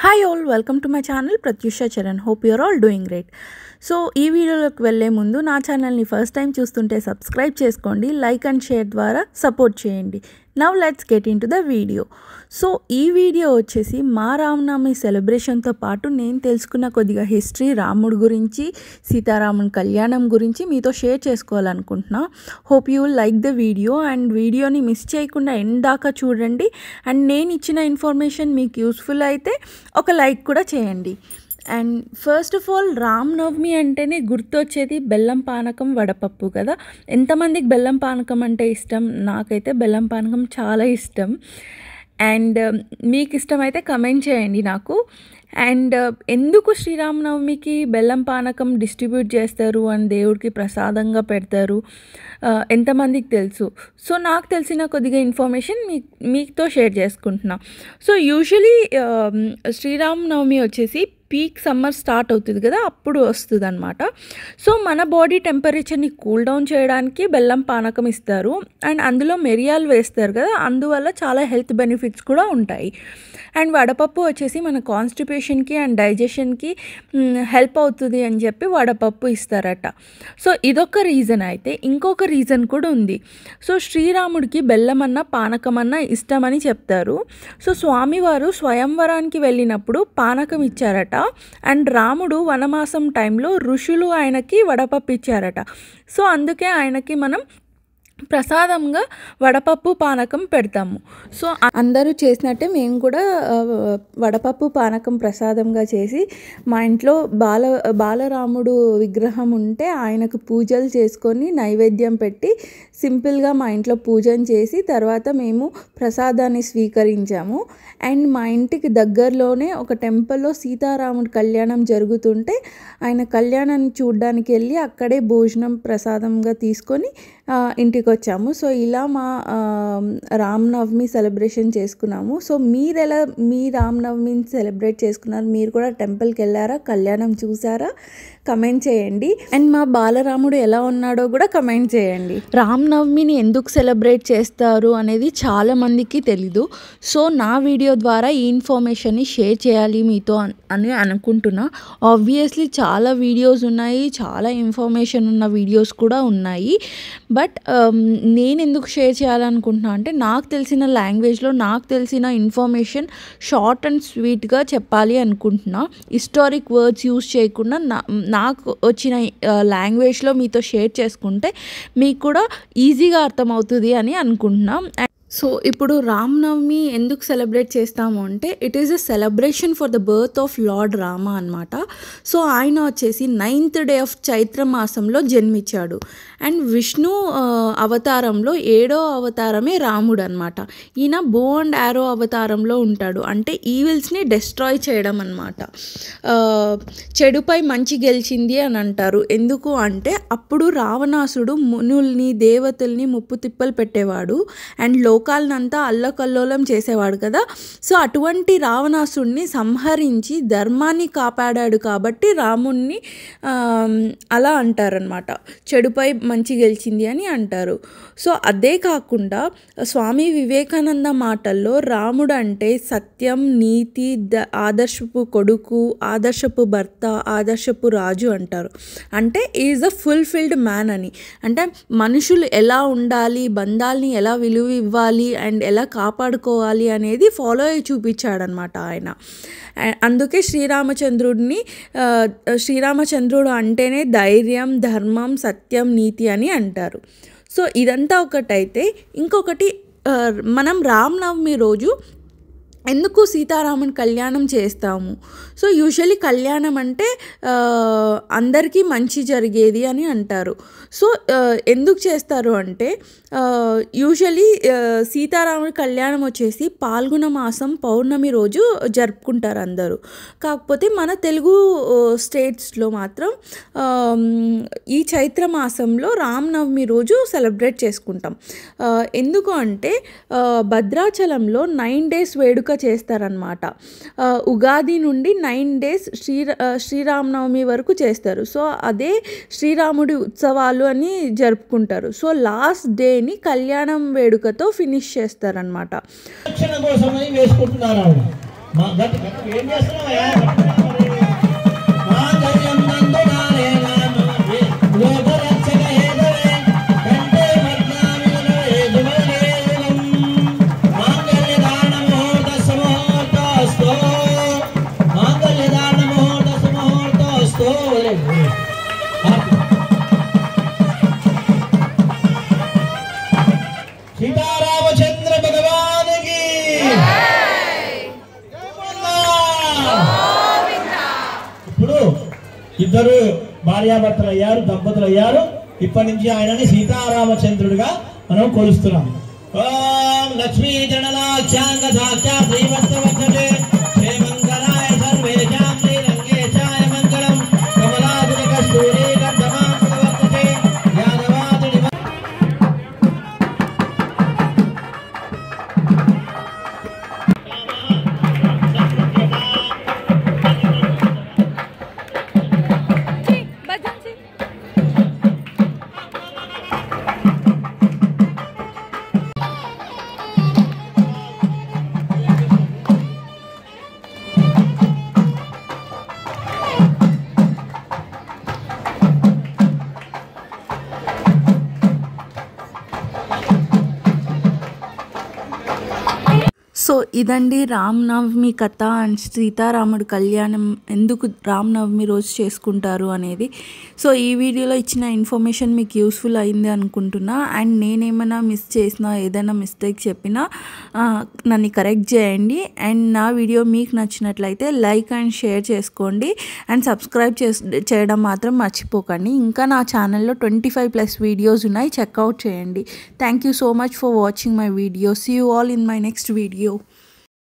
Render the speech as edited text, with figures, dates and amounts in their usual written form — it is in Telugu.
Hi all, welcome to my channel Pratyusha Charan. Hope you are all doing great. So ఈ వీడియోలోకి వెళ్ళే ముందు నా ఛానల్ని ఫస్ట్ టైం చూస్తుంటే సబ్స్క్రైబ్ చేసుకోండి, లైక్ అండ్ షేర్ ద్వారా సపోర్ట్ చేయండి. Now let's get in to the video. So ఈ వీడియో వచ్చేసి మా రామనవమి సెలబ్రేషన్తో పాటు నేను తెలుసుకున్న కొద్దిగా హిస్టరీ, రాముడు గురించి, సీతారాముని కళ్యాణం గురించి మీతో షేర్ చేసుకోవాలనుకుంటున్నా. Hope you will like the video and వీడియోని మిస్ చేయకుండా ఎండ్ దాకా చూడండి. అండ్ నేను ఇచ్చిన ఇన్ఫర్మేషన్ మీకు యూస్ఫుల్ అయితే ఒక లైక్ కూడా చేయండి. And first of all Ramanavami అంటేనే గుర్తొచ్చేది బెల్లం పానకం, వడపప్పు కదా. ఎంతమందికి బెల్లం పానకం అంటే ఇష్టం? నాకైతే బెల్లం పానకం చాలా ఇష్టం. అండ్ మీకు ఇష్టమైతే కమెంట్ చేయండి నాకు. అండ్ ఎందుకు శ్రీరామనవమికి బెల్లం పానకం డిస్ట్రిబ్యూట్ చేస్తారు అని దేవుడికి ప్రసాదంగా పెడతారు ఎంతమందికి తెలుసు? సో నాకు తెలిసిన కొద్దిగా ఇన్ఫర్మేషన్ మీతో షేర్ చేసుకుంటున్నా. సో యూజువలీ శ్రీరామనవమి వచ్చేసి పీక్ సమ్మర్ స్టార్ట్ అవుతుంది కదా, అప్పుడు వస్తుంది అనమాట. సో మన బాడీ టెంపరేచర్ని కూల్ డౌన్ చేయడానికి బెల్లం పానకం ఇస్తారు. అండ్ అందులో మిరియాలు వేస్తారు కదా, అందువల్ల చాలా హెల్త్ బెనిఫిట్స్ కూడా ఉంటాయి. అండ్ వడపప్పు వచ్చేసి మన కాన్స్టిపేషన్కి అండ్ డైజెషన్కి హెల్ప్ అవుతుంది అని చెప్పి వడపప్పు ఇస్తారట. సో ఇదొక రీజన్. అయితే ఇంకొక రీజన్ కూడా ఉంది. సో శ్రీరాముడికి బెల్లం అన్న పానకం అన్న ఇష్టమని చెప్తారు. సో స్వామివారు స్వయంవరానికి వెళ్ళినప్పుడు పానకం ఇచ్చారట. అండ్ రాముడు వనమాసం టైంలో ఋషులు ఆయనకి వడపప్పు ఇచ్చారట. సో అందుకే ఆయనకి మనం ప్రసాదంగా వడపప్పు పానకం పెడతాము. సో అందరూ చేసినట్టే మేము కూడా వడపప్పు పానకం ప్రసాదంగా చేసి మా ఇంట్లో బాలరాముడు విగ్రహం ఉంటే ఆయనకు పూజలు చేసుకొని నైవేద్యం పెట్టి సింపుల్గా మా ఇంట్లో పూజను చేసి తర్వాత మేము ప్రసాదాన్ని స్వీకరించాము. అండ్ మా ఇంటికి దగ్గరలోనే ఒక టెంపుల్లో సీతారాముడి కళ్యాణం జరుగుతుంటే ఆయన కళ్యాణాన్ని చూడడానికి వెళ్ళి అక్కడే భోజనం ప్రసాదంగా తీసుకొని ఇంటికి వచ్చాము. సో ఇలా మా రామనవమి సెలబ్రేషన్ చేసుకున్నాము. సో మీరు ఎలా మీ రామనవమిని సెలబ్రేట్ చేసుకున్నారు? మీరు కూడా టెంపుల్కి వెళ్ళారా? కళ్యాణం చూసారా? కమెంట్ చేయండి. అండ్ మా బాలరాముడు ఎలా ఉన్నాడో కూడా కమెంట్ చేయండి. రామనవమిని ఎందుకు సెలబ్రేట్ చేస్తారు అనేది చాలామందికి తెలీదు. సో నా వీడియో ద్వారా ఈ ఇన్ఫర్మేషన్ని షేర్ చేయాలి మీతో అని అనుకుంటున్నా. ఆబ్వియస్లీ చాలా వీడియోస్ ఉన్నాయి, చాలా ఇన్ఫర్మేషన్ ఉన్న వీడియోస్ కూడా ఉన్నాయి. బట్ నేను ఎందుకు షేర్ చేయాలనుకుంటున్నా అంటే నాకు తెలిసిన లాంగ్వేజ్లో నాకు తెలిసిన ఇన్ఫర్మేషన్ షార్ట్ అండ్ స్వీట్గా చెప్పాలి అనుకుంటున్నా. హిస్టారిక్ వర్డ్స్ యూజ్ చేయకుండా నాకు వచ్చిన లాంగ్వేజ్లో మీతో షేర్ చేసుకుంటే మీకు కూడా ఈజీగా అర్థమవుతుంది అని అనుకుంటున్నా. సో ఇప్పుడు రామనవమి ఎందుకు సెలబ్రేట్ చేస్తాము అంటే it is a celebration for the birth of lord Rama అనమాట. సో ఆయన వచ్చేసి 9th డే ఆఫ్ చైత్ర మాసంలో జన్మించాడు. అండ్ విష్ణు అవతారంలో 7వ అవతారమే రాముడు అనమాట. ఈయన బో అండ్ యారో అవతారంలో ఉంటాడు. అంటే ఈవిల్స్ని డెస్ట్రాయ్ చేయడం అనమాట. చెడుపై మంచి గెలిచింది అని అంటారు. ఎందుకు అంటే అప్పుడు రావణాసుడు మునుల్ని, దేవతల్ని ముప్పు తిప్పలు పెట్టేవాడు అండ్ లోకాలనంతా అల్లకల్లోలం చేసేవాడు కదా. సో అటువంటి రావణాసుడిని సంహరించి ధర్మాన్ని కాపాడాడు కాబట్టి రాముణ్ణి అలా అంటారనమాట. చెడుపై మంచి గెలిచింది అని అంటారు. సో అదే కాకుండా స్వామి వివేకానంద మాటల్లో రాముడు అంటే సత్యం, నీతి, ఆదర్శపు కొడుకు, ఆదర్శపు భర్త, ఆదర్శపు రాజు అంటారు. అంటే ఈజ్ అ ఫుల్ఫిల్డ్ మ్యాన్ అని. అంటే మనుషులు ఎలా ఉండాలి, బంధాలని ఎలా విలువ ఇవ్వాలి అండ్ ఎలా కాపాడుకోవాలి అనేది ఫాలో అయ్యి చూపించాడనమాట ఆయన. అందుకే శ్రీరామచంద్రుడు అంటేనే ధైర్యం, ధర్మం, సత్యం, నీతి అని అంటారు. సో ఇదంతా ఒకటైతే ఇంకొకటి, మనం రామనవమి రోజు ఎందుకు సీతారాముని కళ్యాణం చేస్తాము? సో యూజువలీ కళ్యాణం అంటే అందరికీ మంచి జరిగేది అని అంటారు. సో ఎందుకు చేస్తారు అంటే యూజువలీ సీతారాముని కళ్యాణం వచ్చేసి పాల్గొన మాసం పౌర్ణమి రోజు జరుపుకుంటారు అందరూ. కాకపోతే మన తెలుగు స్టేట్స్లో మాత్రం ఈ చైత్ర మాసంలో రామనవమి రోజు సెలబ్రేట్ చేసుకుంటాం. ఎందుకు అంటే భద్రాచలంలో 9 days వేడుక చేస్తారనమాట. ఉగాది నుండి 9 days శ్రీరామనవమి వరకు చేస్తారు. సో అదే శ్రీరాముడి ఉత్సవాలు అని జరుపుకుంటారు. సో లాస్ట్ డేని కళ్యాణం వేడుకతో ఫినిష్ చేస్తారనమాట. ఏం చేస్తున్నావా మాంగళ్యం నందునానే నాను లోకరక్షక హేతవే కంటే మగ్నామిలో ఏదువలేదులం మాంగళ్యదాన ముహూర్త సుముహూర్తోస్తు మాంగళ్యదాన ముహూర్త సుముహూర్తోస్తు सीतारामचंद्र भगवान की ఇప్పుడు ఇద్దరు భార్యాభర్తలు అయ్యారు, దంపతులు అయ్యారు. ఇప్పటి నుంచి ఆయనని సీతారామచంద్రుడిగా మనం కొలుస్తున్నాం. ఓం లక్ష్మీ జనలాక్షాంగ సాక్షాత్ శ్రీవత్సవక్షతే శ్రీమంగళాయ సర్వేషాం శ్రీరంగేశాయ మంగళం కమలాదుని కస్తూరి గంధమాంకులవర్తతే యాదవాదుని సో ఇదండి రామనవమి కథ అండ్ సీతారాముడి కళ్యాణం ఎందుకు రామనవమి రోజు చేసుకుంటారు అనేది. సో ఈ వీడియోలో ఇచ్చిన ఇన్ఫర్మేషన్ మీకు యూస్ఫుల్ అయింది అనుకుంటున్నా. అండ్ నేనేమైనా మిస్ చేసినా, ఏదైనా మిస్టేక్ చెప్పినా నన్ను కరెక్ట్ చేయండి. అండ్ నా వీడియో మీకు నచ్చినట్లయితే లైక్ అండ్ షేర్ చేసుకోండి అండ్ సబ్స్క్రైబ్ చేయడం మాత్రం మర్చిపోకండి. ఇంకా నా ఛానల్లో 25+ వీడియోస్ ఉన్నాయి, చెక్అవుట్ చేయండి. Thank you so much for watching my video. See you all in my next video.